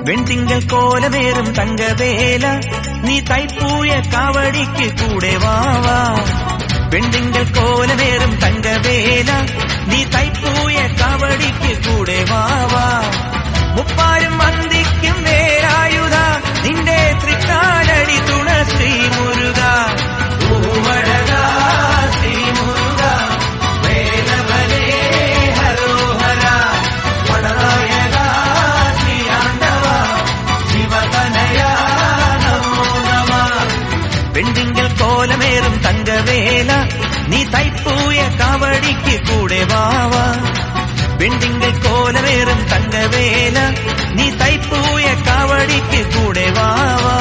வெண்திங்கள் கோலமேறும் தங்கவேலா நீ தைப்பூய காவடிக்கு கூட வாவா. வெண்திங்கள் கோலமேறும் தங்கவேலா நீ தைப்பூய காவடிக்கு கூட வாவா. മുപ്പാരും വന്ദിക്കും വേലായുധ നിന്റെ തൃക്കാലടി തുണ ശ്രീ മുരുക. പൂവഴക ശ്രീ മുരുക വേലവനേ ഹരോഹര വടനായക ശ്രീ ആണ്ടവ ശിവതനയ നമോ നമ. വെണ്ടിങ്കൽ കോലമേറും തങ്കവേല നീ തൈപ്പൂയ കാവടിക്ക് കൂടെ വാവാ. வெண்டிங்கள் கோலமேறும் தங்கவேலா நீ தைப்பூய காவடிக்கு கூட வாவா.